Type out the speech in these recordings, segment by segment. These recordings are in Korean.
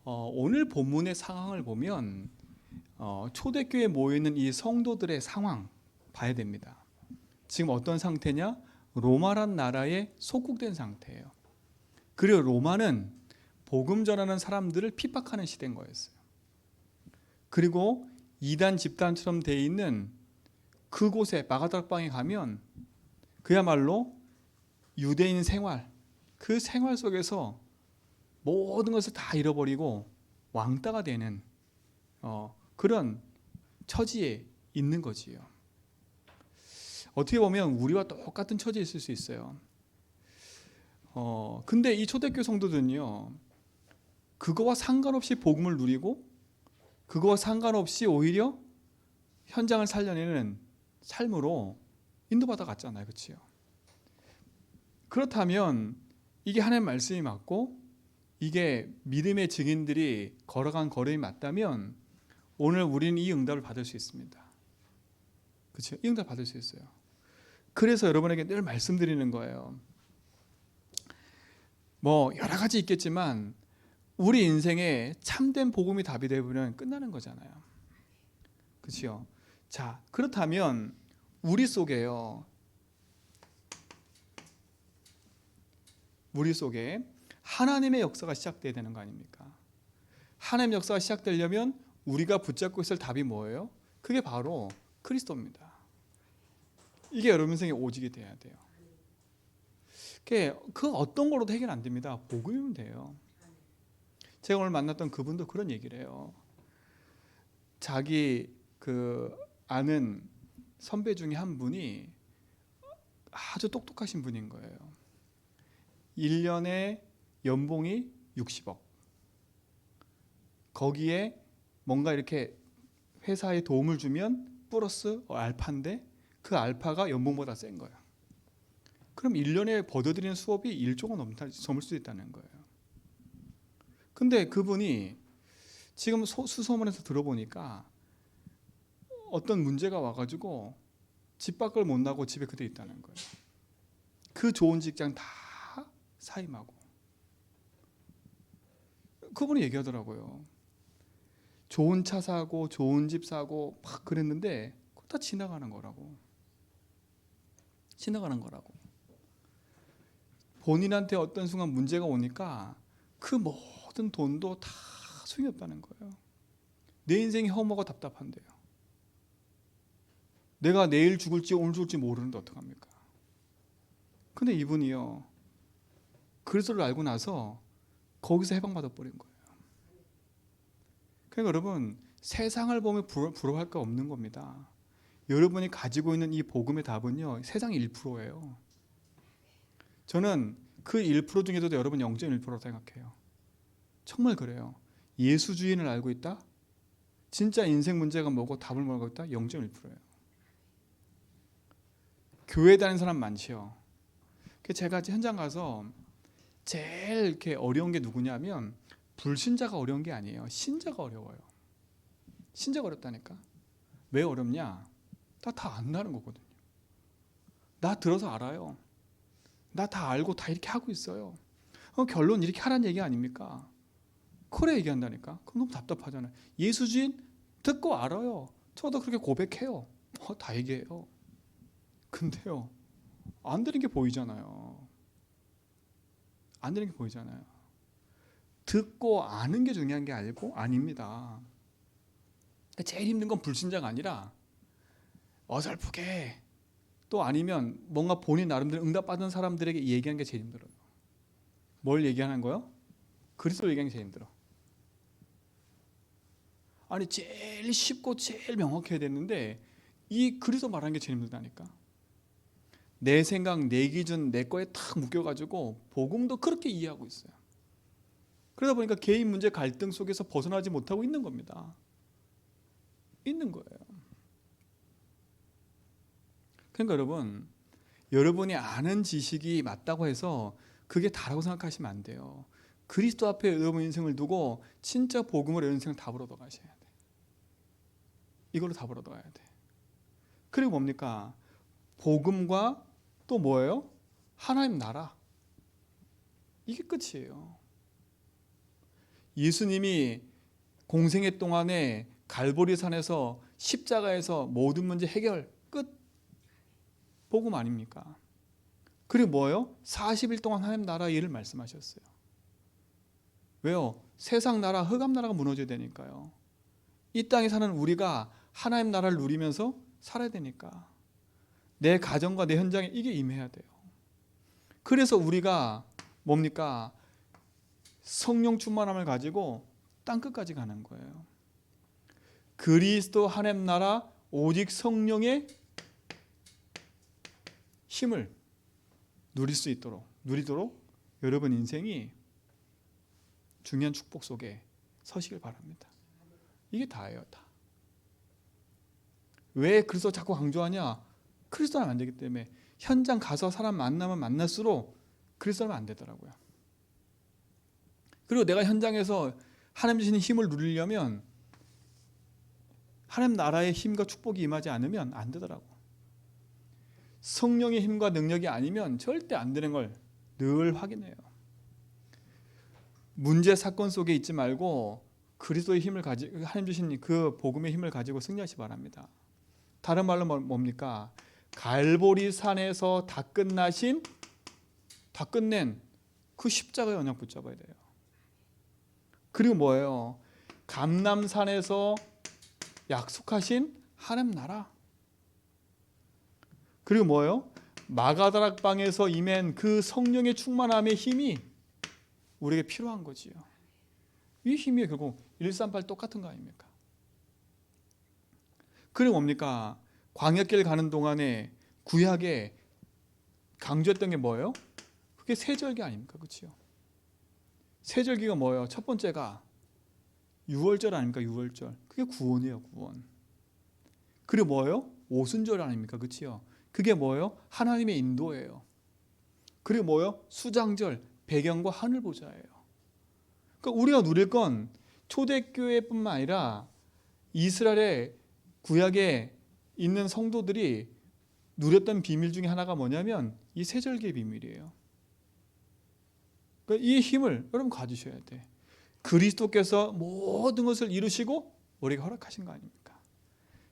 오늘 본문의 상황을 보면 초대교회에 모여있는 이 성도들의 상황 봐야 됩니다. 지금 어떤 상태냐? 로마란 나라에 속국된 상태예요. 그리고 로마는 복음 전하는 사람들을 핍박하는 시대인 거였어요. 그리고 이단 집단처럼 되어 있는 그곳에 마가다락방에 가면 그야말로 유대인 생활, 그 생활 속에서 모든 것을 다 잃어버리고 왕따가 되는 그런 처지에 있는 거지요. 어떻게 보면 우리와 똑같은 처지에 있을 수 있어요. 근데 이 초대교회 성도들은요, 그거와 상관없이 복음을 누리고 그거와 상관없이 오히려 현장을 살려내는 삶으로 인도받아 갔잖아요. 그렇죠? 그렇다면 이게 하나님의 말씀이 맞고 이게 믿음의 증인들이 걸어간 걸음이 맞다면 오늘 우리는 이 응답을 받을 수 있습니다. 그렇죠? 이 응답 받을 수 있어요. 그래서 여러분에게 늘 말씀드리는 거예요. 뭐 여러 가지 있겠지만 우리 인생에 참된 복음이 답이 되면 끝나는 거잖아요. 그렇죠? 자, 그렇다면 우리 속에 하나님의 역사가 시작돼야 되는 거 아닙니까? 하나님의 역사가 시작되려면 우리가 붙잡고 있을 답이 뭐예요? 그게 바로 그리스도입니다. 이게 여러분 인생의 오직이 돼야 돼요. 그 어떤 걸로도 해결 안 됩니다. 복음이면 돼요. 제가 오늘 만났던 그분도 그런 얘기를 해요. 자기 아는 선배 중에 한 분이 아주 똑똑하신 분인 거예요. 1년에 연봉이 60억. 거기에 뭔가 이렇게 회사에 도움을 주면 플러스 알파인데 그 알파가 연봉보다 센 거예요. 그럼 1년에 벌어들이는 수업이 1조가 넘을 수 있다는 거예요. 근데 그분이 지금 수소문에서 들어보니까 어떤 문제가 와가지고 집 밖을 못 나고 집에 그대로 있다는 거예요. 그 좋은 직장 다 사임하고. 그분이 얘기하더라고요. 좋은 차 사고 좋은 집 사고 막 그랬는데 그거 다 지나가는 거라고. 본인한테 어떤 순간 문제가 오니까 그 모든 돈도 다 소용이 없다는 거예요. 내 인생이 허무하고 답답한데요. 내가 내일 죽을지 오늘 죽을지 모르는데 어떡합니까? 근데 이분이요, 그리스도를 알고 나서 거기서 해방받아 버린 거예요. 그러니까 여러분, 세상을 보면 부러워할 거 없는 겁니다. 여러분이 가지고 있는 이 복음의 답은요, 세상의 1%예요. 저는 그 1% 중에서도 여러분 0.1%라고 생각해요. 정말 그래요. 예수주의를 알고 있다? 진짜 인생 문제가 뭐고 답을 모르고 있다? 0.1%예요. 교회 다니는 사람 많지요. 제가 현장 가서 제일 이렇게 어려운 게 누구냐면 불신자가 어려운 게 아니에요. 신자가 어려워요. 신자가 어렵다니까. 왜 어렵냐? 다 안다는 거거든요. 나 들어서 알아요. 나 다 알고 다 이렇게 하고 있어요. 결론 이렇게 하라는 얘기 아닙니까? 그래 얘기한다니까. 그럼 너무 답답하잖아요. 예수주인 듣고 알아요. 저도 그렇게 고백해요. 다 얘기해요. 근데요, 안 되는 게 보이잖아요. 안 되는 게 보이잖아요. 듣고 아는 게 중요한 게 아닙니다. 제일 힘든 건 불신자가 아니라 어설프게 또 아니면 뭔가 본인 나름대로 응답받은 사람들에게 얘기하는 게 제일 힘들어요. 뭘 얘기하는 거요? 그리스도 얘기하는 게 제일 힘들어. 아니 제일 쉽고 제일 명확해야 되는데 이 그리스도 말하는 게 제일 힘들다니까. 내 생각, 내 기준, 내 거에 탁 묶여가지고 복음도 그렇게 이해하고 있어요. 그러다 보니까 개인 문제 갈등 속에서 벗어나지 못하고 있는 겁니다. 있는 거예요. 그러니까 여러분이 아는 지식이 맞다고 해서 그게 다라고 생각하시면 안 돼요. 그리스도 앞에 여러분 인생을 두고 진짜 복음으로 인생을 답을 얻어 가셔야 돼. 이걸로 답을 얻어 가야 돼. 그리고 뭡니까? 복음과 또 뭐예요? 하나님 나라. 이게 끝이에요. 예수님이 공생애 동안에 갈보리산에서 십자가에서 모든 문제 해결 끝. 복음 아닙니까? 그리고 뭐예요? 40일 동안 하나님 나라 일을 말씀하셨어요. 왜요? 세상 나라, 흑암 나라가 무너져야 되니까요. 이 땅에 사는 우리가 하나님 나라를 누리면서 살아야 되니까. 내 가정과 내 현장에 이게 임해야 돼요. 그래서 우리가 뭡니까? 성령 충만함을 가지고 땅끝까지 가는 거예요. 그리스도 하나님 나라 오직 성령의 힘을 누리도록 여러분 인생이 중요한 축복 속에 서시길 바랍니다. 이게 다예요, 다. 왜 그리스도 자꾸 강조하냐? 그리스도는 안 되기 때문에. 현장 가서 사람 만나면 만날수록 그리스도는 안 되더라고요. 그리고 내가 현장에서 하나님 주시는 힘을 누리려면 하나님 나라의 힘과 축복이 임하지 않으면 안 되더라고. 성령의 힘과 능력이 아니면 절대 안 되는 걸 늘 확인해요. 문제 사건 속에 있지 말고 그리스도의 힘을 가지고 하나님 주신 그 복음의 힘을 가지고 승리하시 바랍니다. 다른 말로 뭡니까? 갈보리 산에서 다 끝낸 그 십자가의 언약 붙잡아야 돼요. 그리고 뭐예요? 감람산에서 약속하신 하나님 나라. 그리고 뭐예요? 마가다락방에서 임한 그 성령의 충만함의 힘이 우리에게 필요한 거지요. 이 힘이 결국 138 똑같은 거 아닙니까? 그리고 뭡니까? 광야길 가는 동안에 구약에 강조했던 게 뭐예요? 그게 세절기 아닙니까? 그렇죠? 세절기가 뭐예요? 첫 번째가 유월절 아닙니까? 유월절. 그게 구원이에요, 구원. 그리고 뭐예요? 오순절 아닙니까? 그렇죠? 그게 뭐예요? 하나님의 인도예요. 그리고 뭐예요? 수장절, 배경과 하늘 보좌예요. 그러니까 우리가 누릴 건 초대교회뿐만 아니라 이스라엘의 구약에 있는 성도들이 누렸던 비밀 중에 하나가 뭐냐면 이 세절기의 비밀이에요. 그러니까 이 힘을 여러분 가지셔야 돼. 그리스도께서 모든 것을 이루시고 우리에게 허락하신 거 아닙니까?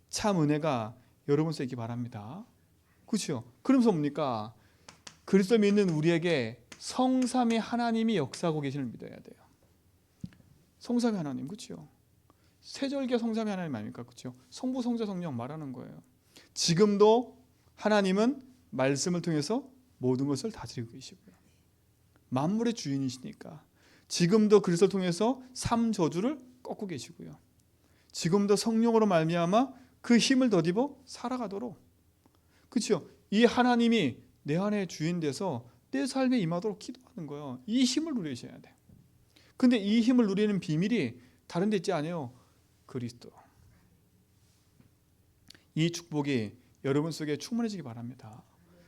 참 은혜가 여러분 있기 바랍니다. 그렇죠? 그러면서 뭡니까? 그리스도 믿는 우리에게 성삼위 하나님이 역사하고 계시는 걸 믿어야 돼요. 성삼위 하나님, 그렇죠? 세절기 성삼위 하나님 아닙니까? 그렇죠? 성부, 성자, 성령 말하는 거예요. 지금도 하나님은 말씀을 통해서 모든 것을 다스리고 계시고요. 만물의 주인이시니까 지금도 그리스도를 통해서 삶 저주를 꺾고 계시고요. 지금도 성령으로 말미암아 그 힘을 덧입어 살아가도록, 그렇죠? 이 하나님이 내 안에 주인 돼서 내 삶에 임하도록 기도하는 거예요. 이 힘을 누리셔야 돼요. 근데 이 힘을 누리는 비밀이 다른 데 있지 않아요. 그리스도. 이 축복이 여러분 속에 충만해지기 바랍니다.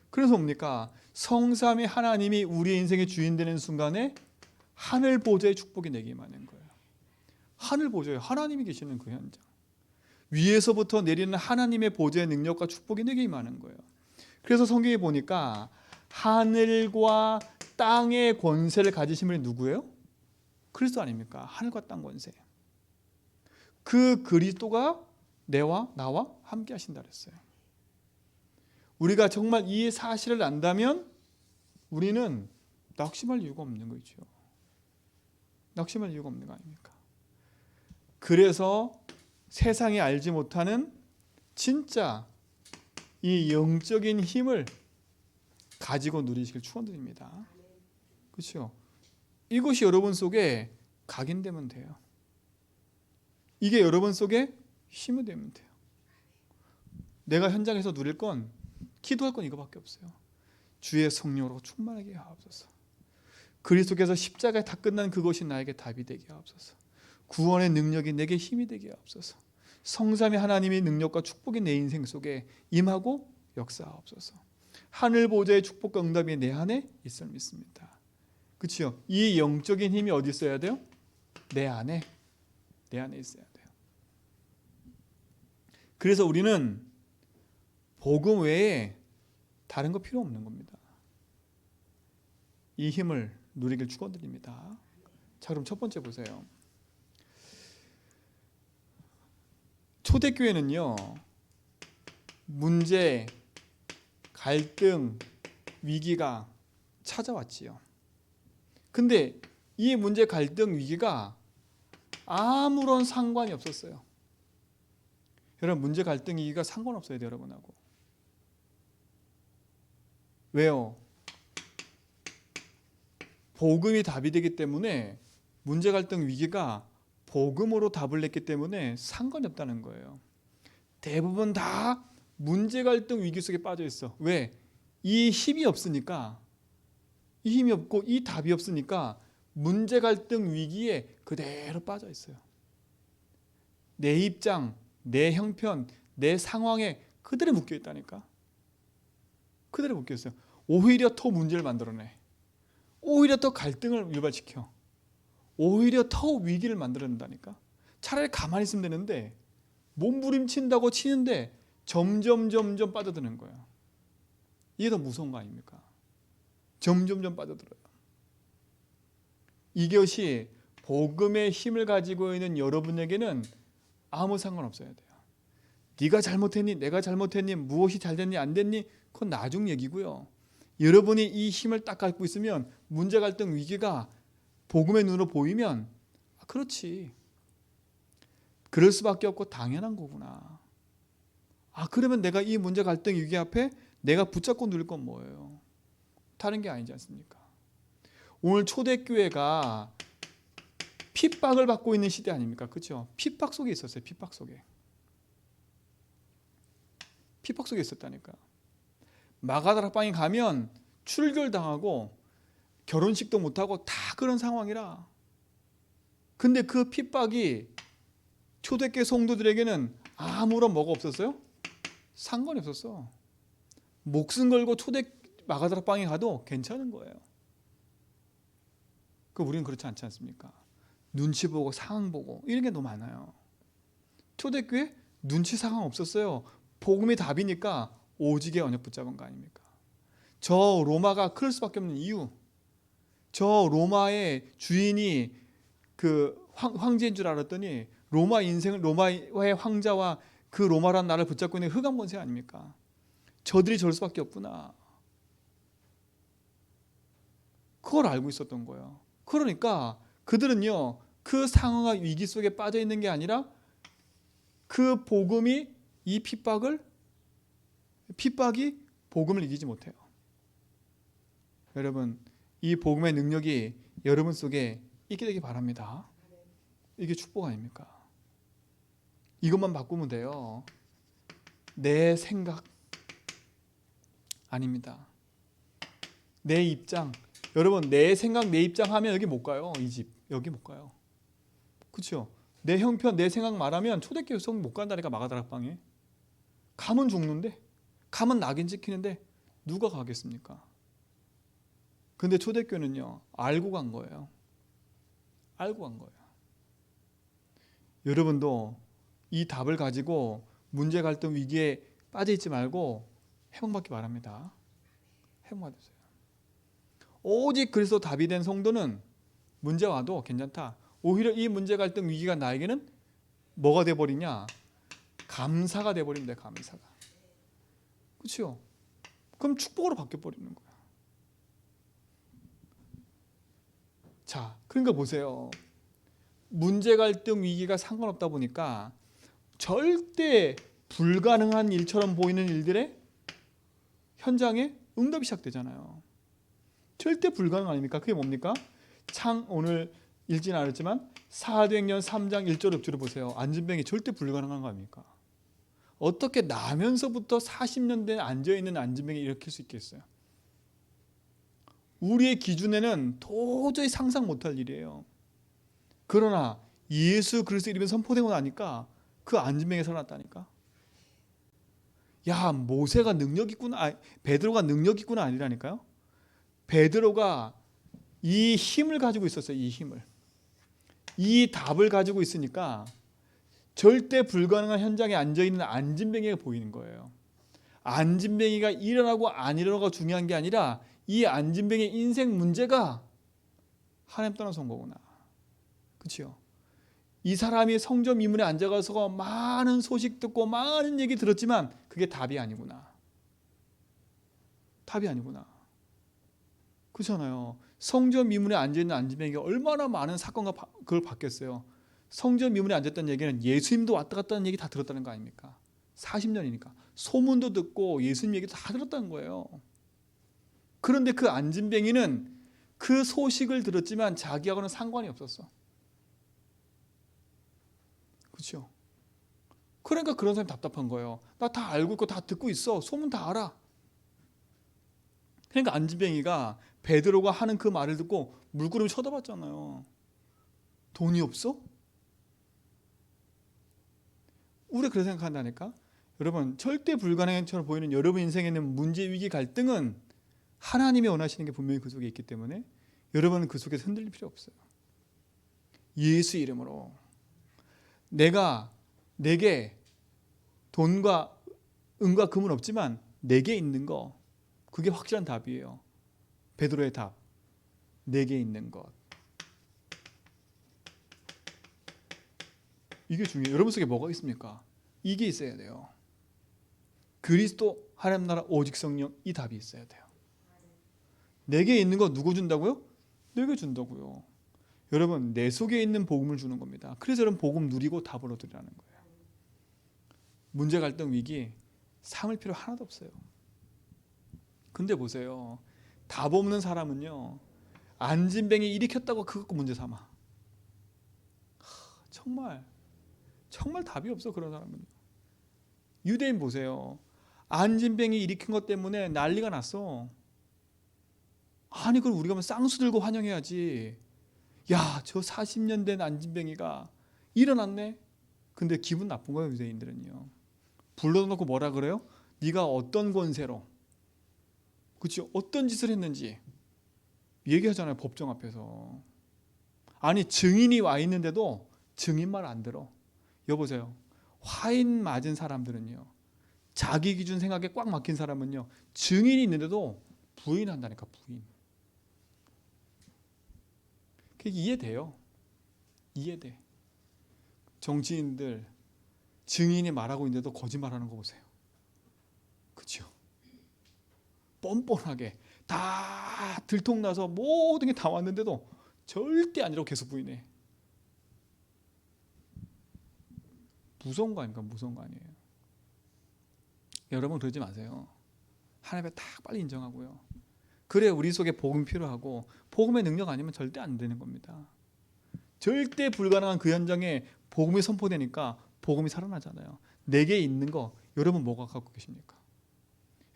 그래서 뭡니까? 성삼위 하나님이 우리의 인생의 주인 되는 순간에 하늘 보좌의 축복이 내게 임하는 거예요. 하늘 보좌에 하나님이 계시는 그 현장. 위에서부터 내리는 하나님의 보좌의 능력과 축복이 내게 임하는 거예요. 그래서 성경에 보니까 하늘과 땅의 권세를 가지신 분이 누구예요? 그리스도 아닙니까? 하늘과 땅 권세. 그 그리스도가 나와 함께 하신다 그랬어요. 우리가 정말 이 사실을 안다면 우리는 낙심할 이유가 없는 거죠. 낙심할 이유가 없는 거 아닙니까? 그래서 세상이 알지 못하는 진짜 이 영적인 힘을 가지고 누리시길 축원드립니다. 그렇죠? 이것이 여러분 속에 각인되면 돼요. 이게 여러분 속에 힘이 되면 돼요. 내가 현장에서 누릴 건, 기도할 건 이거밖에 없어요. 주의 성령으로 충만하게 하옵소서. 그리스도께서 십자가에 다 끝난 그것이 나에게 답이 되게 하옵소서. 구원의 능력이 내게 힘이 되게 하옵소서. 성삼위 하나님의 능력과 축복이 내 인생 속에 임하고 역사하옵소서. 하늘 보좌의 축복과 응답이 내 안에 있을 믿습니다. 그렇죠? 이 영적인 힘이 어디 있어야 돼요? 내 안에 있어야 돼요. 그래서 우리는 복음 외에 다른 거 필요 없는 겁니다. 이 힘을 누리길 축원드립니다. 자, 그럼 첫 번째 보세요. 초대교회는요, 문제, 갈등, 위기가 찾아왔지요. 근데 이 문제, 갈등, 위기가 아무런 상관이 없었어요. 여러분, 문제, 갈등, 위기가 상관없어야 돼요, 여러분하고. 왜요? 복음이 답이 되기 때문에 문제, 갈등, 위기가 복음으로 답을 냈기 때문에 상관이 없다는 거예요. 대부분 다 문제, 갈등, 위기 속에 빠져 있어. 왜? 이 힘이 없으니까, 이 힘이 없고 이 답이 없으니까 문제, 갈등, 위기에 그대로 빠져 있어요. 내 입장, 내 형편, 내 상황에 그대로 묶여 있다니까. 그대로 묶여 있어요. 오히려 더 문제를 만들어내. 오히려 더 갈등을 유발시켜. 오히려 더 위기를 만들어낸다니까. 차라리 가만히 있으면 되는데 몸부림친다고 치는데 점점 빠져드는 거예요. 이게 더 무서운 거 아닙니까? 점점 빠져들어요. 이것이 복음의 힘을 가지고 있는 여러분에게는 아무 상관없어야 돼요. 네가 잘못했니? 내가 잘못했니? 무엇이 잘 됐니? 안 됐니? 그건 나중 얘기고요. 여러분이 이 힘을 딱 갖고 있으면 문제, 갈등, 위기가 복음의 눈으로 보이면 그렇지. 그럴 수밖에 없고 당연한 거구나. 그러면 내가 이 문제, 갈등, 위기 앞에 내가 붙잡고 누릴 건 뭐예요? 다른 게 아니지 않습니까? 오늘 초대교회가 핍박을 받고 있는 시대 아닙니까? 그렇죠? 핍박 속에 있었어요. 핍박 속에. 핍박 속에 있었다니까. 마가다락방에 가면 출결당하고 결혼식도 못하고 다 그런 상황이라. 근데 그 핍박이 초대교회 성도들에게는 아무런 뭐가 없었어요? 상관이 없었어. 목숨 걸고 마가다락방에 가도 괜찮은 거예요. 우리는 그렇지 않지 않습니까? 눈치 보고 상황 보고 이런 게 너무 많아요. 초대교회 눈치 상황 없었어요. 복음이 답이니까 오직에 언약 붙잡은 거 아닙니까? 저 로마가 클 수밖에 없는 이유, 저 로마의 주인이 그 황제인 줄 알았더니 로마의 황자와 그 로마라는 나라를 붙잡고 있는 흑암 권세 아닙니까? 저들이 저럴 수밖에 없구나. 그걸 알고 있었던 거예요. 그러니까 그들은요, 그 상황과 위기 속에 빠져 있는 게 아니라 그 복음이 이 핍박이 복음을 이기지 못해요. 여러분, 이 복음의 능력이 여러분 속에 있게 되기 바랍니다. 이게 축복 아닙니까? 이것만 바꾸면 돼요. 내 생각 아닙니다. 내 입장. 여러분, 내 생각, 내 입장 하면 여기 못 가요. 이 집 여기 못 가요. 그렇죠? 내 형편, 내 생각 말하면 초대교회 속 못 간다니까. 마가다락방에 가면 죽는데, 가면 낙인 찍히는데 누가 가겠습니까? 근데 초대교회는요, 알고 간 거예요. 알고 간 거예요. 여러분도 이 답을 가지고 문제, 갈등, 위기에 빠져 있지 말고 회복받기 바랍니다. 회복받으세요. 오직 그리스도 답이 된 성도는 문제 와도 괜찮다. 오히려 이 문제, 갈등, 위기가 나에게는 뭐가 돼버리냐? 감사가 돼버립니다. 감사가. 그렇죠? 그럼 축복으로 바뀌어버리는 거야. 자, 그러니까 보세요. 문제, 갈등, 위기가 상관없다 보니까 절대 불가능한 일처럼 보이는 일들의 현장에 응답이 시작되잖아요. 절대 불가능 아닙니까? 그게 뭡니까? 오늘 읽지는 않았지만 사도행전 3장 1절 6절을 보세요. 안진뱅이 절대 불가능한 거 아닙니까? 어떻게 나면서부터 40년 된 앉아있는 안진뱅이 일으킬 수 있겠어요? 우리의 기준에는 도저히 상상 못할 일이에요. 그러나 예수 그리스도 이름이 선포되고 나니까 그 안진뱅이 살아났다니까. 야, 모세가 능력 있구나, 베드로가 능력 있구나 아니라니까요. 베드로가 이 힘을 가지고 있었어요. 이 힘을, 이 답을 가지고 있으니까 절대 불가능한 현장에 앉아있는 안진뱅이가 보이는 거예요. 안진뱅이가 일어나고 안 일어나고 중요한 게 아니라 이 안진뱅이의 인생 문제가 하나님 떠나서 온 거구나. 그렇죠? 이 사람이 성전 미문에 앉아가서 많은 소식 듣고 많은 얘기 들었지만 그게 답이 아니구나. 답이 아니구나. 그렇잖아요. 성전 미문에 앉아있는 안진뱅이가 얼마나 많은 사건과 그걸 봤겠어요. 성전 미문에 앉았다는 얘기는 예수님도 왔다 갔다 하는 얘기 다 들었다는 거 아닙니까? 40년이니까. 소문도 듣고 예수님 얘기도 다 들었다는 거예요. 그런데 그 안진뱅이는 그 소식을 들었지만 자기하고는 상관이 없었어. 그렇죠? 그러니까 그런 사람이 답답한 거예요. 나 다 알고 있고 다 듣고 있어. 소문 다 알아. 그러니까 안진뱅이가 베드로가 하는 그 말을 듣고 물구름을 쳐다봤잖아요. 돈이 없어? 우리가 그렇게 생각한다니까? 여러분, 절대 불가능한처럼 보이는 여러분 인생에 있는 문제, 위기, 갈등은 하나님이 원하시는 게 분명히 그 속에 있기 때문에 여러분은 그 속에서 흔들릴 필요 없어요. 예수 이름으로 내게 돈과 은과 금은 없지만 내게 있는 거, 그게 확실한 답이에요. 베드로의 답, 내게 있는 것. 이게 중요해요. 여러분 속에 뭐가 있습니까? 이게 있어야 돼요. 그리스도, 하나님 나라, 오직 성령, 이 답이 있어야 돼요. 내게 있는 거 누구 준다고요? 내게 준다고요. 여러분, 내 속에 있는 복음을 주는 겁니다. 그래서 여러분 복음 누리고 답을 얻으라는 거예요. 문제, 갈등, 위기 삼을 필요 하나도 없어요. 근데 보세요. 답 없는 사람은요, 안진뱅이 일으켰다고 그거 문제 삼아. 정말 답이 없어. 그런 사람은요. 유대인 보세요. 안진뱅이 일으킨 것 때문에 난리가 났어. 아니 그럼 우리가 쌍수 들고 환영해야지. 야, 저 40년 된 안진뱅이가 일어났네. 근데 기분 나쁜 거예요. 유대인들은요. 불러놓고 뭐라 그래요? 네가 어떤 권세로, 그렇죠? 어떤 짓을 했는지 얘기하잖아요. 법정 앞에서. 아니 증인이 와 있는데도 증인 말 안 들어. 여보세요. 화인 맞은 사람들은요, 자기 기준 생각에 꽉 막힌 사람은요, 증인이 있는데도 부인한다니까. 부인. 그게 이해돼요. 이해돼. 정치인들 증인이 말하고 있는데도 거짓말하는 거 보세요. 그렇죠? 뻔뻔하게 다 들통나서 모든 게 다 왔는데도 절대 아니라고 계속 부인해. 무서운 거 아닙니까? 무서운 거 아니에요. 여러분 그러지 마세요. 하나님 앞에 딱 빨리 인정하고요. 그래 우리 속에 복음이 필요하고, 복음의 능력 아니면 절대 안 되는 겁니다. 절대 불가능한 그 현장에 복음이 선포되니까 복음이 살아나잖아요. 내게 있는 거 여러분 뭐가 갖고 계십니까?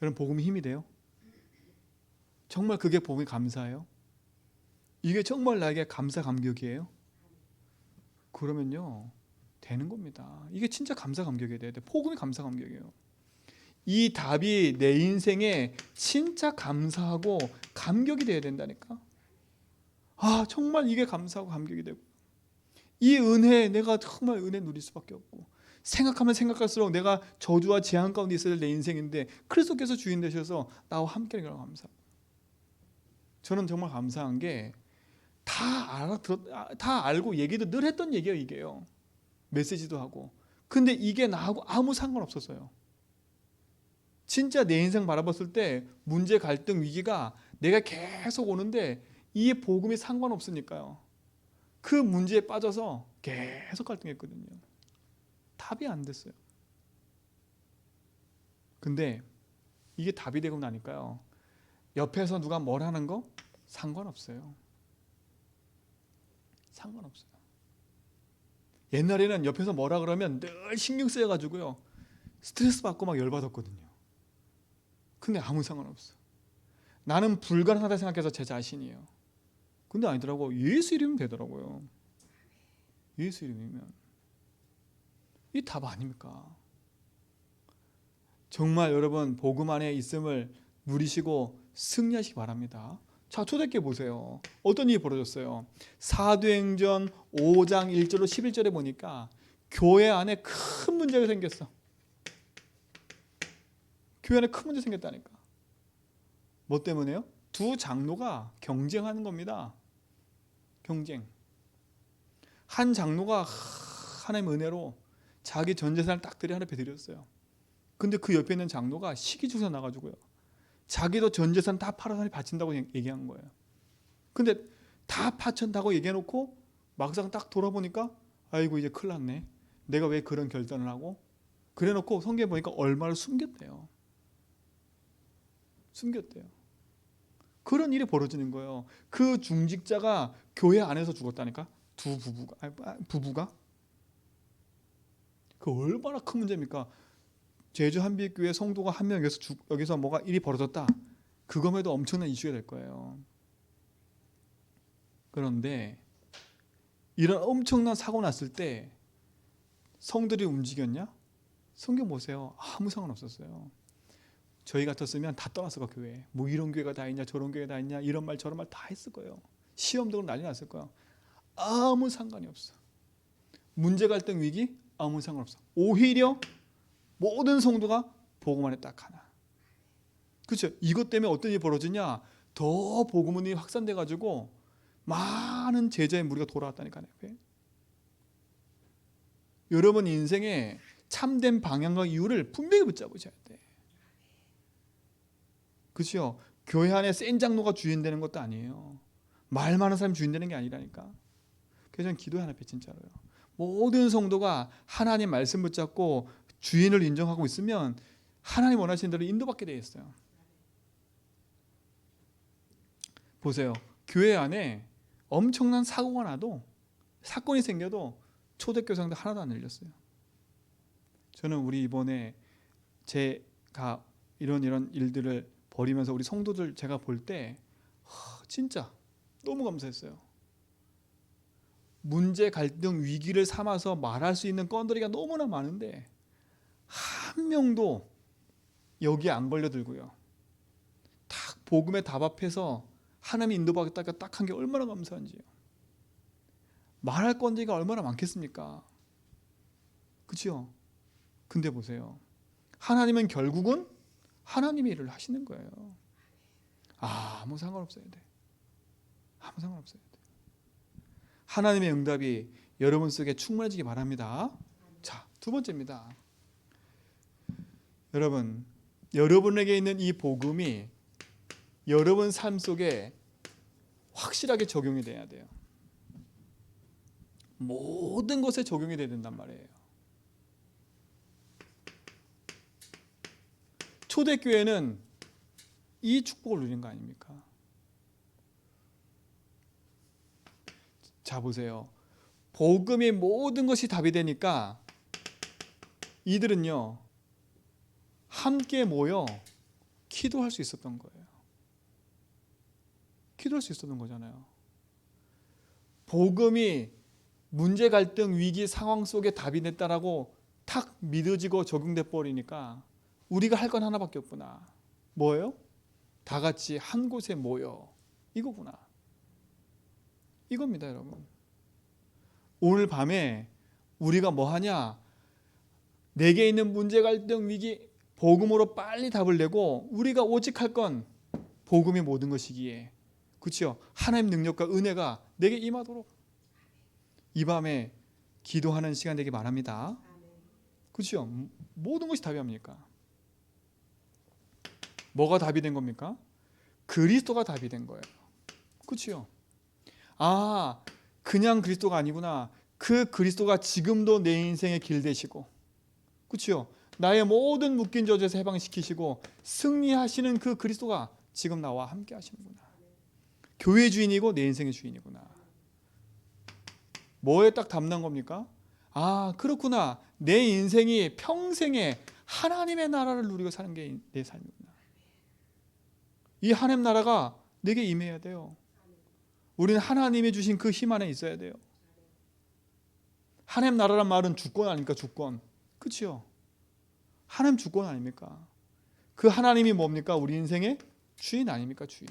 여러분 복음이 힘이 돼요? 정말 그게 복음이 감사해요? 이게 정말 나에게 감사 감격이에요? 그러면요 되는 겁니다. 이게 진짜 감사 감격이 돼야 돼. 복음이 감사 감격이에요. 이 답이 내 인생에 진짜 감사하고 감격이 돼야 된다니까. 아 정말 이게 감사하고 감격이 되고, 이 은혜 내가 정말 은혜 누릴 수밖에 없고, 생각하면 생각할수록 내가 저주와 재앙 가운데 있어야 될 내 인생인데 그리스도께서 주인 되셔서 나와 함께 하는 걸 감사하고, 저는 정말 감사한 게 다 알고 얘기도 늘 했던 얘기예요. 이게요. 메시지도 하고. 근데 이게 나하고 아무 상관없었어요. 진짜 내 인생 바라봤을 때 문제, 갈등, 위기가 내가 계속 오는데 이 복음이 상관없으니까요. 그 문제에 빠져서 계속 갈등했거든요. 답이 안 됐어요. 근데 이게 답이 되고 나니까요, 옆에서 누가 뭘 하는 거 상관없어요. 상관없어요. 옛날에는 옆에서 뭐라 그러면 늘 신경 쓰여가지고요, 스트레스 받고 막 열받았거든요. 근데 아무 상관없어. 나는 불가능하다 생각해서 제 자신이에요. 근데 아니더라고. 예수 이름이면 되더라고요. 예수 이름이면. 이 답 아닙니까? 정말 여러분 복음 안에 있음을 누리시고 승리하시기 바랍니다. 자, 초대교회 보세요. 어떤 일이 벌어졌어요? 사도행전 5장 1절로 11절에 보니까 교회 안에 큰 문제가 생겼어. 교회 안에 큰 문제 생겼다니까. 뭐 때문에요? 두 장로가 경쟁하는 겁니다. 경쟁. 한 장로가 하나님의 은혜로 자기 전 재산을 딱 하나님 앞에 드렸어요. 근데 그 옆에 있는 장로가 시기주사 나가지고요, 자기도 전 재산 다 팔아서 하나님 바친다고 얘기한 거예요. 근데 다 바친다고 얘기해놓고 막상 딱 돌아보니까 아이고 이제 큰일 났네, 내가 왜 그런 결단을 하고, 그래놓고 성경에 보니까 얼마를 숨겼대요. 그런 일이 벌어지는 거예요. 그 중직자가 교회 안에서 죽었다니까. 부부가 그 얼마나 큰 문제입니까? 제주 한빛교회 성도가 한 명 여기서 뭐가 일이 벌어졌다, 그거에도 엄청난 이슈가 될 거예요. 그런데 이런 엄청난 사고 났을 때 성들이 움직였냐? 성경 보세요. 아무 상관없었어요. 저희 같았으면 다 떠났을 거예요. 교회. 뭐 이런 교회가 다 있냐, 저런 교회가 다 있냐, 이런 말 저런 말 다 했을 거예요. 시험 등으로 난리 났을 거예요. 아무 상관이 없어. 문제 갈등 위기 아무 상관없어. 오히려 모든 성도가 복음 안에 딱 하나. 그렇죠? 이것 때문에 어떤 일이 벌어지냐? 더 복음이 확산돼 가지고 많은 제자의 무리가 돌아왔다니까요. 여러분 인생에 참된 방향과 이유를 분명히 붙잡으셔야 돼. 그렇죠? 교회 안에 센 장로가 주인 되는 것도 아니에요. 말 많은 사람이 주인 되는 게 아니라니까. 그래서 저는 기도해 하나님 진짜로요. 모든 성도가 하나님 말씀 붙잡고 주인을 인정하고 있으면 하나님 원하시는 대로 인도받게 되어 있어요. 보세요. 교회 안에 엄청난 사고가 나도, 사건이 생겨도 초대교사들 하나도 안 열렸어요. 저는 우리 이번에 제가 이런 일들을 벌이면서 우리 성도들 제가 볼 때 진짜 너무 감사했어요. 문제, 갈등, 위기를 삼아서 말할 수 있는 건더리가 너무나 많은데 한 명도 여기에 안 걸려들고요, 딱 복음에 답합해서 하나님 인도받겠다가 딱 한 게 얼마나 감사한지요. 말할 건데가 얼마나 많겠습니까? 그렇죠? 근데 보세요. 하나님은 결국은 하나님의 일을 하시는 거예요. 아무 상관없어야 돼. 아무 상관없어야 돼. 하나님의 응답이 여러분 속에 충만해지기 바랍니다. 자, 두 번째입니다. 여러분에게 있는 이 복음이 여러분 삶 속에 확실하게 적용이 돼야 돼요. 모든 것에 적용이 돼야 된단 말이에요. 초대교회는 이 축복을 누린 거 아닙니까? 자, 보세요. 복음의 모든 것이 답이 되니까 이들은요, 함께 모여 기도할 수 있었던 거예요. 기도할 수 있었던 거잖아요. 복음이 문제, 갈등, 위기 상황 속에 답이 됐다라고 탁 믿어지고 적용돼 버리니까 우리가 할 건 하나밖에 없구나. 뭐예요? 다 같이 한 곳에 모여. 이거구나. 이겁니다, 여러분. 오늘 밤에 우리가 뭐 하냐? 내게 있는 문제, 갈등, 위기 복음으로 빨리 답을 내고 우리가 오직 할 건 복음의 모든 것이기에, 그렇죠? 하나님 능력과 은혜가 내게 임하도록 이 밤에 기도하는 시간 되기 바랍니다. 그렇죠? 모든 것이 답이 합니까? 뭐가 답이 된 겁니까? 그리스도가 답이 된 거예요. 그렇죠? 아, 그냥 그리스도가 아니구나. 그 그리스도가 지금도 내 인생의 길 되시고, 그렇죠? 나의 모든 묶인 저주에서 해방시키시고 승리하시는 그 그리스도가 지금 나와 함께 하시는구나. 교회 주인이고 내 인생의 주인이구나. 뭐에 딱 담는 겁니까? 아, 그렇구나. 내 인생이 평생에 하나님의 나라를 누리고 사는 게 내 삶이구나. 이 하나님 나라가 내게 임해야 돼요. 우리는 하나님이 주신 그 힘 안에 있어야 돼요. 하나님 나라란 말은 주권 아닙니까? 주권. 그렇죠? 하나님 주권 아닙니까? 그 하나님이 뭡니까? 우리 인생의 주인 아닙니까? 주인.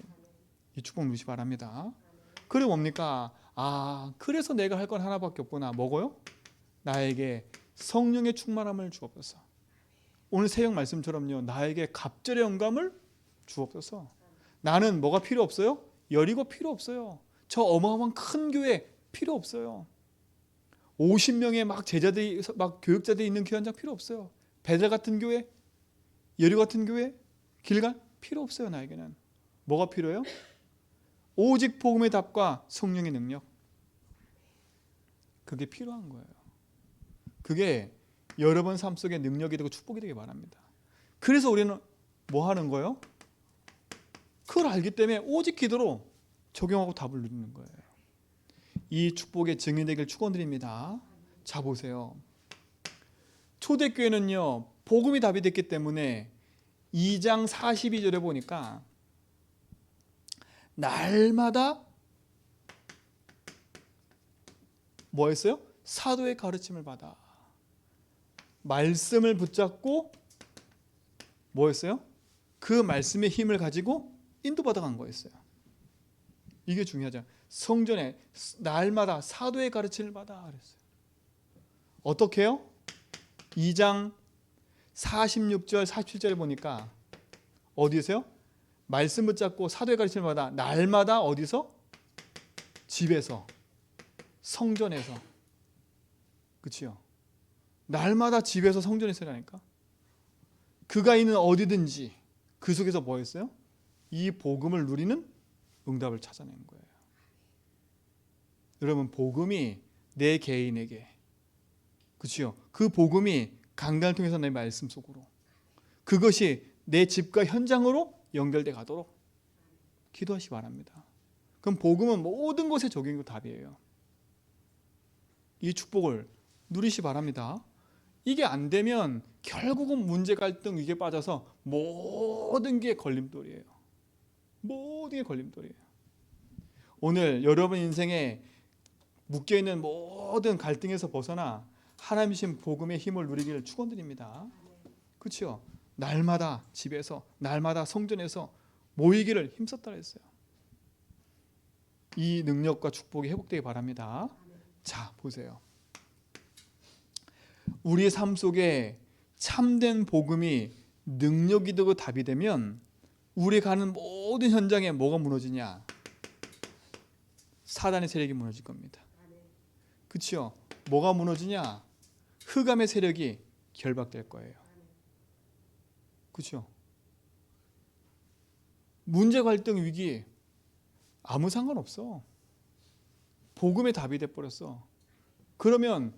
이 축복 누리시 바랍니다. 그리고 뭡니까? 아, 그래서 내가 할 건 하나밖에 없구나. 뭐고요? 나에게 성령의 충만함을 주옵소서. 오늘 새벽 말씀처럼요, 나에게 갑절의 영감을 주옵소서. 나는 뭐가 필요 없어요? 여리고 필요 없어요. 저 어마어마한 큰 교회 필요 없어요. 50명의 막 제자들이 막 교육자들이 있는 교회 한 장 필요 없어요. 베델 같은 교회, 여리고 같은 교회, 길갈 필요 없어요. 나에게는 뭐가 필요해요? 오직 복음의 답과 성령의 능력. 그게 필요한 거예요. 그게 여러분 삶 속에 능력이 되고 축복이 되기 바랍니다. 그래서 우리는 뭐 하는 거예요? 그걸 알기 때문에 오직 기도로 적용하고 답을 누리는 거예요. 이 축복의 증인 되길 축원드립니다. 자 보세요. 초대교회는요 복음이 답이 됐기 때문에 2장 42절에 보니까 날마다 뭐 했어요? 사도의 가르침을 받아 말씀을 붙잡고 뭐 했어요? 그 말씀의 힘을 가지고 인도받아 간 거였어요. 이게 중요하죠. 성전에 날마다 사도의 가르침을 받아 그랬어요. 어떻게 해요? 2장 46절 47절에 보니까 어디세요? 말씀 붙잡고 사도의 가르침을 받아 날마다 어디서? 집에서 성전에서. 그치요? 날마다 집에서 성전에서라니까. 그가 있는 어디든지 그 속에서 뭐 했어요? 이 복음을 누리는 응답을 찾아낸 거예요. 여러분 복음이 내 개인에게 그치요? 그 복음이 강단을 통해서 내 말씀 속으로 그것이 내 집과 현장으로 연결돼 가도록 기도하시기 바랍니다. 그럼 복음은 모든 것에 적용이 답이에요. 이 축복을 누리시기 바랍니다. 이게 안 되면 결국은 문제 갈등 위기에 빠져서 모든 게 걸림돌이에요. 모든 게 걸림돌이에요. 오늘 여러분 인생에 묶여있는 모든 갈등에서 벗어나 하나님이신 복음의 힘을 누리기를 축원드립니다. 그렇죠? 날마다 집에서 날마다 성전에서 모이기를 힘썼다 했어요. 이 능력과 축복이 회복되기 바랍니다. 자 보세요. 우리의 삶 속에 참된 복음이 능력이 되고 답이 되면 우리 가는 모든 현장에 뭐가 무너지냐? 사단의 세력이 무너질 겁니다. 그렇죠? 뭐가 무너지냐? 흑암의 세력이 결박될 거예요. 그렇죠? 문제 갈등 위기 아무 상관없어. 복음의 답이 돼버렸어. 그러면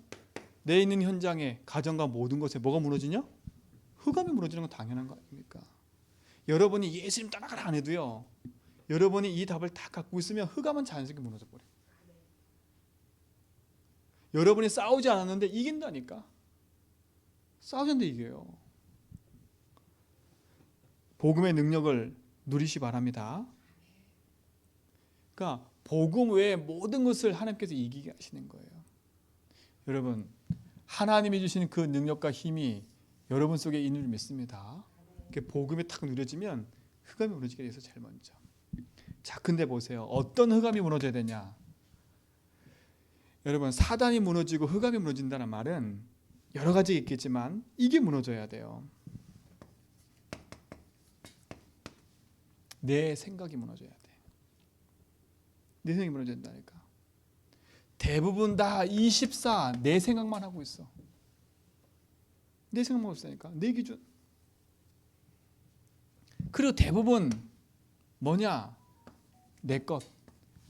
내 있는 현장에 가정과 모든 것에 뭐가 무너지냐? 흑암이 무너지는 건 당연한 거 아닙니까? 여러분이 예수님 따라가라 안 해도요. 여러분이 이 답을 다 갖고 있으면 흑암은 자연스럽게 무너져 버려요. 여러분이 싸우지 않았는데 이긴다니까. 싸우지 않는데 이겨요. 복음의 능력을 누리시 바랍니다. 그러니까 복음 외에 모든 것을 하나님께서 이기게 하시는 거예요. 여러분 하나님이 주시는 그 능력과 힘이 여러분 속에 있는 줄 믿습니다. 복음이 탁 누려지면 흑암이 무너지게 돼서 제일 먼저. 자, 근데 보세요. 어떤 흑암이 무너져야 되냐? 여러분 사단이 무너지고 흑암이 무너진다는 말은 여러 가지 있겠지만 이게 무너져야 돼요. 내 생각이 무너져야 돼. 내 생각이 무너져야 된다니까. 대부분 다 24 내 생각만 하고 있어. 내 생각만 하고 있으니까 내 기준. 그리고 대부분 뭐냐? 내 것.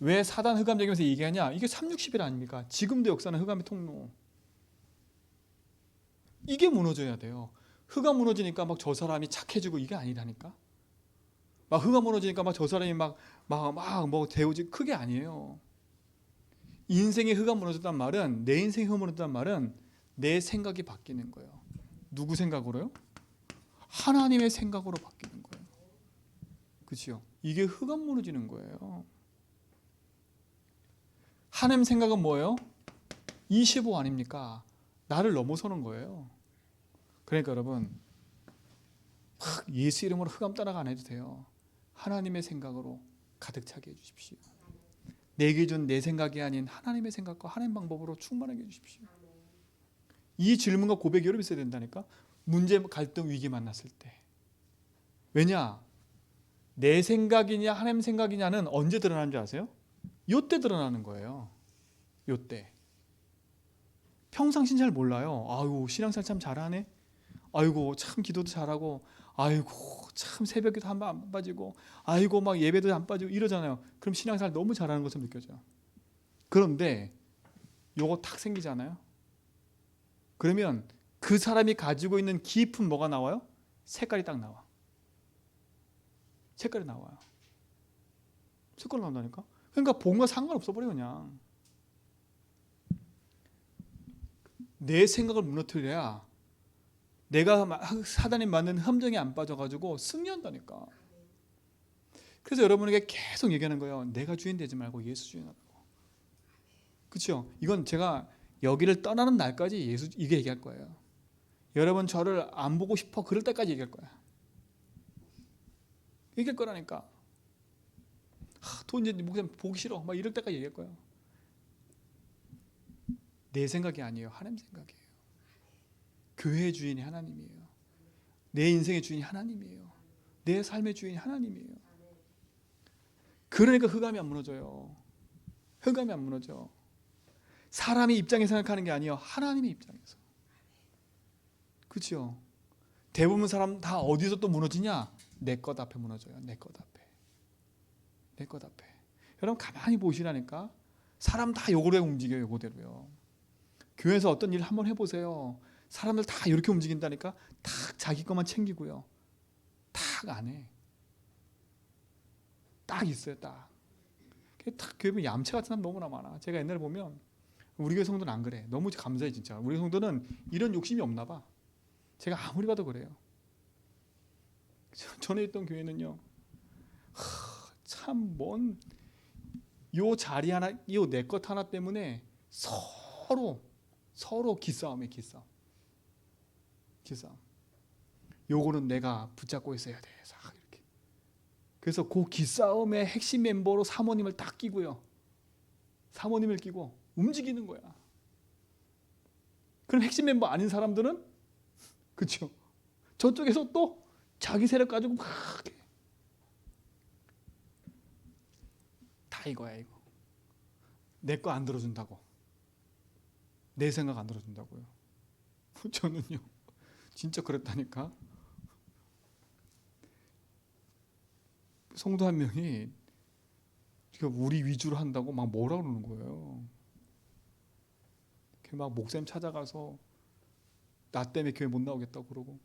왜 사단 흑암 얘기하면서 얘기하냐? 이게 360일 아닙니까? 지금도 역사는 흑암의 통로. 이게 무너져야 돼요. 흑암 무너지니까 막 저 사람이 착해지고 이게 아니라니까. 막 흑암 무너지니까 막 저 사람이 막 뭐 대우지 그게 아니에요. 인생의 흑암 무너졌단 말은 내 인생이 흑암 무너졌단 말은 내 생각이 바뀌는 거예요. 누구 생각으로요? 하나님의 생각으로 바뀌는 거예요. 그렇죠? 이게 흑암 무너지는 거예요. 하나님 생각은 뭐예요? 25 아닙니까? 나를 넘어서는 거예요. 그러니까 여러분 예수 이름으로 흑암 따라가 안 해도 돼요. 하나님의 생각으로 가득 차게 해주십시오. 내 기준 내 생각이 아닌 하나님의 생각과 하나님 방법으로 충만하게 해주십시오. 이 질문과 고백이 여러분 있어야 된다니까. 문제 갈등 위기 만났을 때. 왜냐? 내 생각이냐 하나님 생각이냐는 언제 드러나는 줄 아세요? 요때 드러나는 거예요. 요때. 평상시는 잘 몰라요. 아이고 신앙생활 참 잘하네. 아이고 참 기도도 잘하고, 아이고 참 새벽에도 한 번 안 빠지고, 아이고 막 예배도 안 빠지고 이러잖아요. 그럼 신앙생활 너무 잘하는 것처럼 느껴져요. 그런데 요거 탁 생기잖아요. 그러면 그 사람이 가지고 있는 깊은 뭐가 나와요? 색깔이 딱 나와. 색깔이 나와요. 색깔이 나온다니까. 그러니까 본과 상관없어 버려 그냥. 내 생각을 무너뜨려야 내가 사단이 만든 함정에 안 빠져가지고 승리한다니까. 그래서 여러분에게 계속 얘기하는 거예요. 내가 주인 되지 말고 예수 주인하라고. 그렇죠? 이건 제가 여기를 떠나는 날까지 예수 이게 얘기할 거예요. 여러분 저를 안 보고 싶어 그럴 때까지 얘기할 거야. 얘기할 거라니까. 도저히 목사님 보기 싫어 막 이럴 때까지 얘기할 거예요. 내 생각이 아니에요. 하나님 생각이에요. 교회의 주인이 하나님이에요. 내 인생의 주인이 하나님이에요. 내 삶의 주인이 하나님이에요. 그러니까 흑암이 안 무너져요. 흑암이 안 무너져. 사람의 입장에서 생각하는 게 아니에요. 하나님의 입장에서. 그렇죠? 대부분 사람 다 어디서 또 무너지냐? 내 것 앞에 무너져요. 내 것 앞에. 내 것 앞에. 여러분 가만히 보시라니까. 사람 다 요거로 움직여요. 요거대로요. 교회에서 어떤 일 한번 해보세요. 사람들 다 이렇게 움직인다니까. 딱 자기 것만 챙기고요. 딱 안 해. 딱 있어요. 딱 교회 보면 얌체 같은 사람 너무나 많아. 제가 옛날에 보면 우리 교회 성도는 안 그래. 너무 감사해 진짜. 우리 성도는 이런 욕심이 없나 봐. 제가 아무리 봐도 그래요. 전에 있던 교회는요. 참 먼 요 자리 하나, 요 내 것 하나 때문에 서로 기싸움에 기싸움. 요거는 내가 붙잡고 있어야 돼. 이렇게. 그래서 그 기싸움의 핵심 멤버로 사모님을 딱 끼고요. 사모님을 끼고 움직이는 거야. 그럼 핵심 멤버 아닌 사람들은 그렇죠. 저쪽에서 또 자기 세력 가지고 막 다 이거야 이거. 내 거 안 들어준다고. 내 생각 안 들어준다고요. 저는요 진짜 그랬다니까. 성도 한 명이 우리 위주로 한다고 막 뭐라 그러는 거예요. 막 목사님 찾아가서 나 때문에 교회 못 나오겠다고 그러고,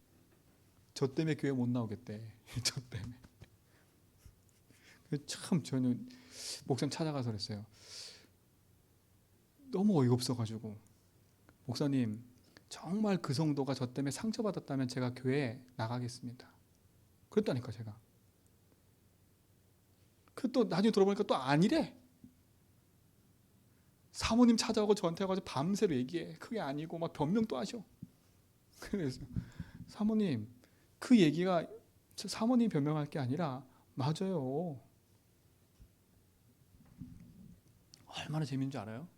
저 때문에 교회 못 나오겠대. 저 때문에. 참 저는 목사님 찾아가서 그랬어요. 너무 어이가 없어가지고, 목사님 정말 그 성도가 저 때문에 상처받았다면 제가 교회에 나가겠습니다. 그랬다니까 제가. 그 또 나중에 들어보니까 또 아니래. 사모님 찾아오고 저한테 가서 밤새로 얘기해. 그게 아니고 막 변명도 하셔. 그래서 사모님 그 얘기가 사모님 변명할 게 아니라 맞아요. 얼마나 재밌는 줄 알아요?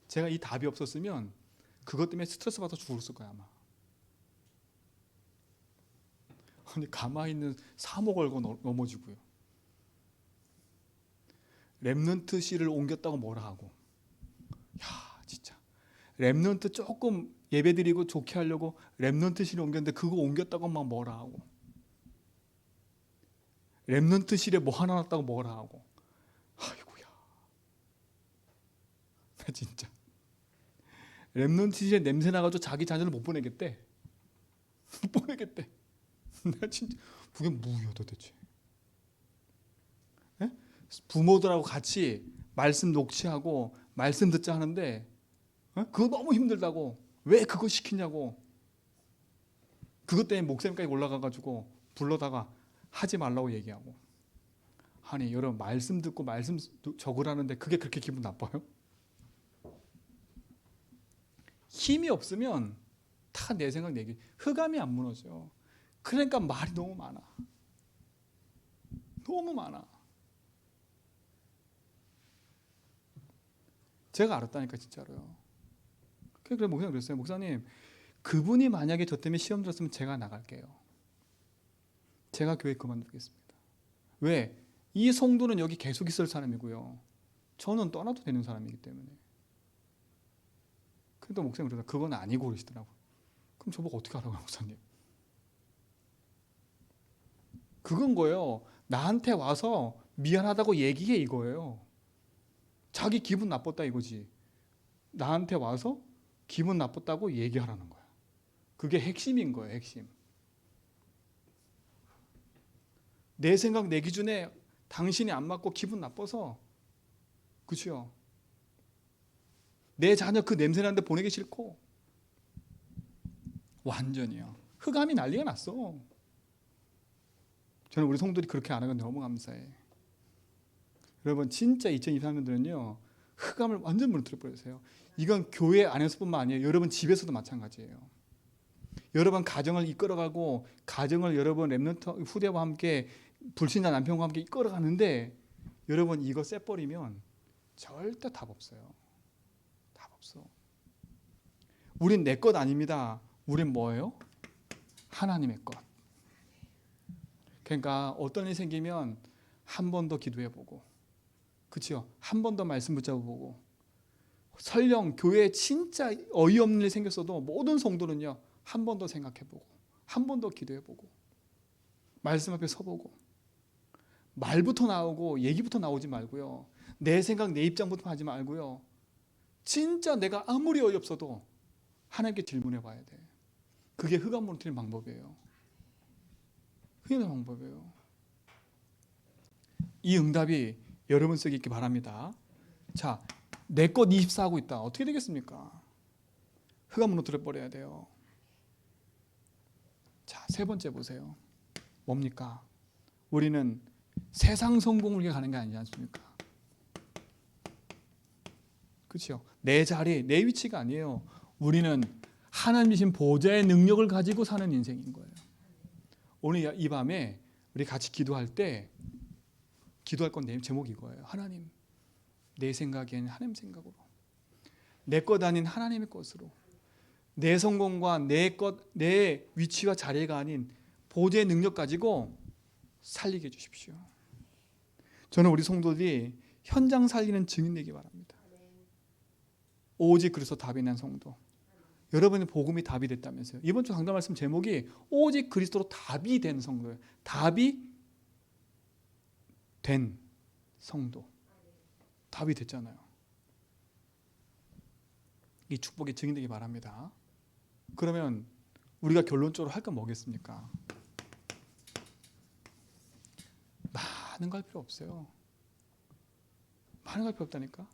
제가 이 답이 없었으면 그것 때문에 스트레스 받아 죽었을 거야 아마. 아니 가만히 있는 사모 걸고 넘어지고요. 렘넌트 씨를 옮겼다고 뭐라 하고. 야 진짜. 렘넌트 조금 예배드리고 좋게 하려고 렘넌트 씨를 옮겼는데 그거 옮겼다고 막 뭐라 하고. 렘넌트 실에 뭐 하나 났다고 뭐라 하고. 아이고야. 나 진짜. 렘넌트 실에 냄새 나가지고 자기 자녀를 못 보내겠대. 못 보내겠대. 나 진짜 그게 뭐야 도대체. 에? 부모들하고 같이 말씀 녹취하고 말씀 듣자 하는데 그거 너무 힘들다고. 왜 그거 시키냐고. 그것 때문에 목사님까지 올라가가지고 불러다가 하지 말라고 얘기하고. 아니 여러분 말씀 듣고 말씀 적으라는데 그게 그렇게 기분 나빠요? 힘이 없으면 다 내 생각 내기. 흑암이 안 무너져. 그러니까 말이 너무 많아. 너무 많아. 제가 알았다니까 진짜로요. 그래 목사님 그랬어요. 목사님 그분이 만약에 저 때문에 시험 들었으면 제가 나갈게요. 제가 교회 그만두겠습니다. 왜? 이 성도는 여기 계속 있을 사람이고요. 저는 떠나도 되는 사람이기 때문에. 그래도 목사님 그러다 그건 아니고 그러시더라고요. 그럼 저보고 어떻게 하라고요, 목사님? 그건 거예요. 나한테 와서 미안하다고 얘기해 이거예요. 자기 기분 나빴다 이거지. 나한테 와서 기분 나빴다고 얘기하라는 거야. 그게 핵심인 거예요, 핵심. 내 생각, 내 기준에 당신이 안 맞고 기분 나빠서, 그렇죠? 내 자녀 그 냄새 나는데 보내기 싫고, 완전히요. 흑암이 난리가 났어. 저는 우리 성도들이 그렇게 안 하는 건 너무 감사해. 여러분 진짜 2023년도는요 흑암을 완전 무너뜨려 버리세요. 이건 교회 안에서뿐만 아니에요. 여러분 집에서도 마찬가지예요. 여러분 가정을 이끌어가고 가정을 여러분 렘넌트 후대와 함께 불신자 남편과 함께 이끌어가는데 여러분 이거 쎄버리면 절대 답 없어요. 답 없어. 우린 내 것 아닙니다. 우린 뭐예요? 하나님의 것. 그러니까 어떤 일이 생기면 한 번 더 기도해보고, 그렇죠? 한 번 더 말씀 붙잡아보고, 설령 교회에 진짜 어이없는 일이 생겼어도 모든 성도는요 한 번 더 생각해보고, 한 번 더 기도해보고, 말씀 앞에 서보고, 말부터 나오고 얘기부터 나오지 말고요. 내 생각, 내 입장부터 하지 말고요. 진짜 내가 아무리 어이없어도 하나님께 질문해봐야 돼. 그게 흑암 무너뜨리는 방법이에요. 그게 방법이에요. 이 응답이 여러분 속에 있기 바랍니다. 자, 내 것 24하고 있다. 어떻게 되겠습니까? 흑암 무너뜨려 버려야 돼요. 자, 세 번째 보세요. 뭡니까? 우리는 세상 성공을 위해 가는 게 아니지 않습니까? 그렇죠? 내 자리, 내 위치가 아니에요. 우리는 하나님이신 보좌의 능력을 가지고 사는 인생인 거예요. 오늘 이 밤에 우리 같이 기도할 때 기도할 건 내 제목이 이거예요. 하나님, 내 생각이 아닌 하나님 생각으로, 내 것 아닌 하나님의 것으로, 내 성공과 내 위치와 자리가 아닌 보좌의 능력 가지고 살리게 해주십시오. 저는 우리 성도들이 현장 살리는 증인 되기 바랍니다. 오직 그리스도 답이 난 성도. 여러분의 복음이 답이 됐다면서요. 이번 주 강단 말씀 제목이 오직 그리스도로 답이 된 성도예요. 답이 된 성도. 답이 됐잖아요. 이 축복의 증인 되기 바랍니다. 그러면 우리가 결론적으로 할 건 뭐겠습니까? 많은 거 할 필요 없어요. 많은 거 할 필요 없다니까.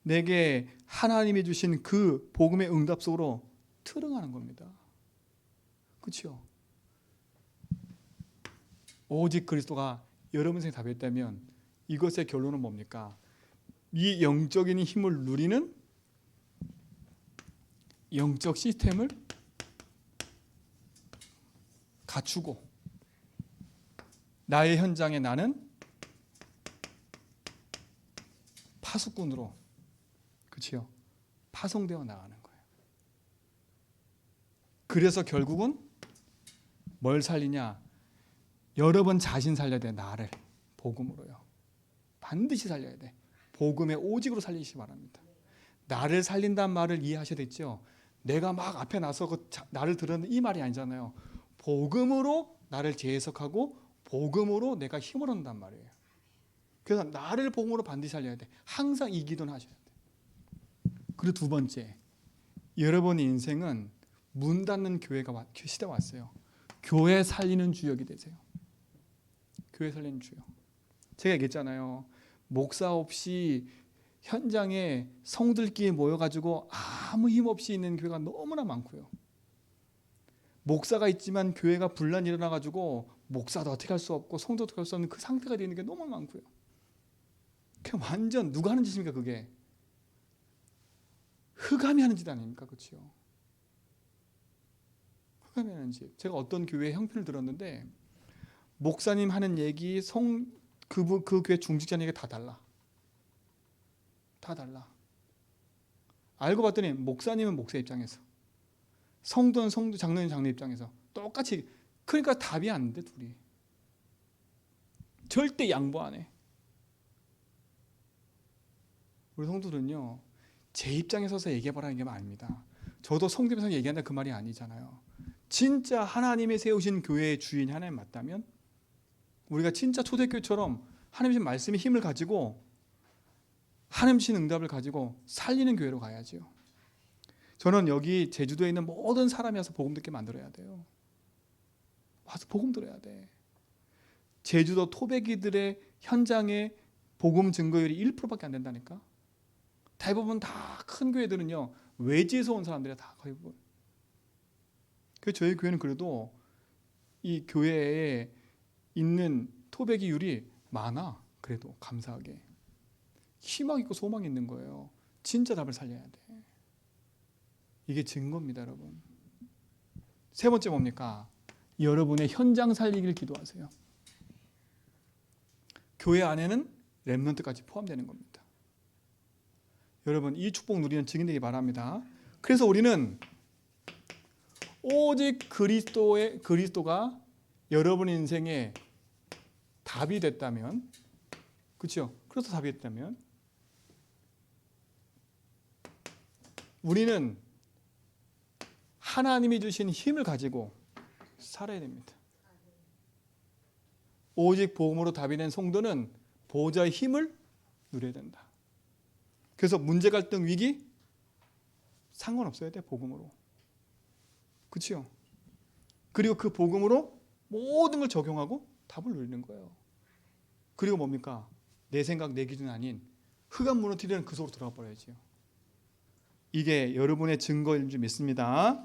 내게 하나님이 주신 그 복음의 응답 속으로 트릉하는 겁니다. 그렇죠? 오직 그리스도가 여러분 생에 답했다면 이것의 결론은 뭡니까? 이 영적인 힘을 누리는 영적 시스템을 갖추고 나의 현장에 나는 파수꾼으로, 그렇죠? 파송되어 나가는 거예요. 그래서 결국은 뭘 살리냐? 여러분 자신 살려야 돼. 나를 복음으로요. 반드시 살려야 돼. 복음의 오직으로 살리시기 바랍니다. 나를 살린다는 말을 이해하셔야 되죠. 내가 막 앞에 나서 나를 들었는데 이 말이 아니잖아요. 복음으로 나를 재해석하고 복음으로 내가 힘을 얻는단 말이에요. 그래서 나를 복음으로 반드시 살려야 돼. 항상 이 기도는 하셔야 돼. 그리고 두 번째, 여러분의 인생은 문 닫는 시대가 왔어요. 교회 살리는 주역이 되세요. 교회 살리는 주역. 제가 얘기했잖아요. 목사 없이 현장에 성들끼리 모여가지고 아무 힘 없이 있는 교회가 너무나 많고요. 목사가 있지만 교회가 분란이 일어나가지고 목사도 어떻게 할 수 없고 성도 어떻게 할 수 없는 그 상태가 되는 게 너무 많고요. 그게 완전 누가 하는 짓입니까? 그게 흑암이 하는 짓 아닙니까? 그렇죠? 흑암이 하는 짓. 제가 어떤 교회 형편을 들었는데 목사님 하는 얘기, 그 교회 중직자 얘기 다 달라. 다 달라. 알고 봤더니 목사님은 목사 입장에서, 성도는 성도, 장로는 장로 입장에서 똑같이. 그러니까 답이 안 돼, 둘이. 절대 양보 안 해. 우리 성도들은요, 제 입장에 서서 얘기해보라는 게 아닙니다. 저도 성경에서 얘기한다 그 말이 아니잖아요. 진짜 하나님이 세우신 교회의 주인이 하나님 맞다면 우리가 진짜 초대교회처럼 하나님 주신 말씀의 힘을 가지고 하나님 주신 응답을 가지고 살리는 교회로 가야지요. 저는 여기 제주도에 있는 모든 사람이 와서 복음 듣게 만들어야 돼요. 와서 복음 들어야 돼. 제주도 토백이들의 현장에 복음 증거율이 1%밖에 안 된다니까. 대부분 다 큰 교회들은요 외지에서 온 사람들이야 다 거의. 그래서 저희 교회는 그래도 이 교회에 있는 토백이율이 많아. 그래도 감사하게 희망 있고 소망이 있는 거예요. 진짜 답을 살려야 돼. 이게 증거입니다, 여러분. 세 번째 뭡니까? 여러분의 현장 살리기를 기도하세요. 교회 안에는 렘넌트까지 포함되는 겁니다. 여러분 이 축복 누리는 증인 되기 바랍니다. 그래서 우리는 오직 그리스도가 여러분 인생의 답이 됐다면, 그렇죠? 그래서 답이 됐다면 우리는 하나님이 주신 힘을 가지고 살아야 됩니다. 오직 복음으로 답이 된 성도는 보호자의 힘을 누려야 된다. 그래서 문제, 갈등, 위기 상관없어야 돼. 복음으로. 그렇죠? 그리고 그 복음으로 모든 걸 적용하고 답을 누리는 거예요. 그리고 뭡니까? 내 생각, 내 기준 아닌 흑암 무너뜨리는 그 속으로 들어가 버려야지요. 이게 여러분의 증거인 줄 믿습니다.